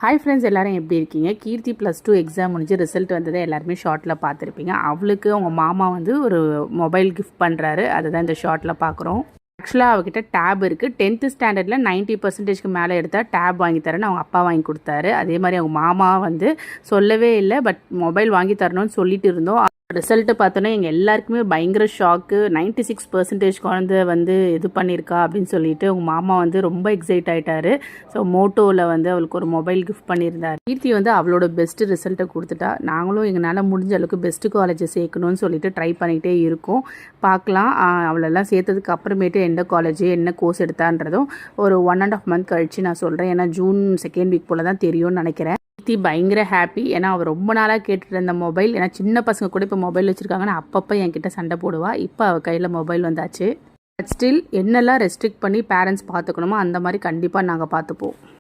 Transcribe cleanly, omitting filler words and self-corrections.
Hi friends, எல்லோரும் எப்படி இருக்கீங்க? கீர்த்தி +2 எக்ஸாம் முடிஞ்சு ரிசல்ட் வந்ததை எல்லாருமே ஷார்ட்டில் பார்த்துருப்பீங்க. அவளுக்கு அவங்க மாமா வந்து ஒரு மொபைல் கிஃப்ட் பண்ணுறாரு. அதுதான் இந்த ஷார்ட்டில் பார்க்குறோம். ஆக்சுவலாக அவகிட்ட டேப் இருக்குது. 10th ஸ்டாண்டர்டில் 90%க்கு மேலே எடுத்தால் டேப் வாங்கி தரேன்னு அவங்க அப்பா வாங்கி கொடுத்தாரு. அதே மாதிரி அவங்க மாமா வந்து சொல்லவே இல்லை, பட் மொபைல் வாங்கி தரணும்னு சொல்லிட்டு இருந்தோம். ரிசல்ட்டு பார்த்தோன்னா எங்கள் எல்லாருக்குமே பயங்கர ஷாக்கு. 96% குழந்தை வந்து இது பண்ணியிருக்கா அப்படின்னு சொல்லிட்டு உங்கள் மாமா வந்து ரொம்ப எக்ஸைட் ஆகிட்டாரு. ஸோ மோட்டோவில் வந்து அவளுக்கு ஒரு மொபைல் கிஃப்ட் பண்ணியிருந்தார். கீர்த்தி வந்து அவளோட பெஸ்ட்டு ரிசல்ட்டை கொடுத்துட்டா. நாங்களும் எங்களால் முடிஞ்ச அளவுக்கு பெஸ்ட்டு காலேஜை சேர்க்கணும்னு சொல்லிட்டு ட்ரை பண்ணிகிட்டே இருக்கோம். பார்க்கலாம். அவளெல்லாம் சேர்த்ததுக்கு அப்புறமேட்டு எந்த காலேஜ் என்ன கோர்ஸ் எடுத்தான்றதும் ஒரு 1.5 month கழித்து நான் சொல்கிறேன். ஏன்னா ஜூன் 2nd வீக் போல் தான் தெரியும்னு நினைக்கிறேன். கீர்த்தி பயங்கர ஹாப்பி. ஏன்னா அவர் ரொம்ப நாளாக கேட்டுட்டு இருந்த மொபைல். ஏன்னா சின்ன பசங்க கூட இப்போ மொபைல் வச்சுருக்காங்கன்னா அப்பப்போ என்கிட்ட சண்டை போடுவா. இப்போ அவள் கையில் மொபைல் வந்தாச்சு. பட் ஸ்டில் என்னெல்லாம் ரெஸ்ட்ரிக்ட் பண்ணி பேரண்ட்ஸ் பார்த்துக்கணுமோ அந்த மாதிரி கண்டிப்பாக நாங்கள் பார்த்துப்போம்.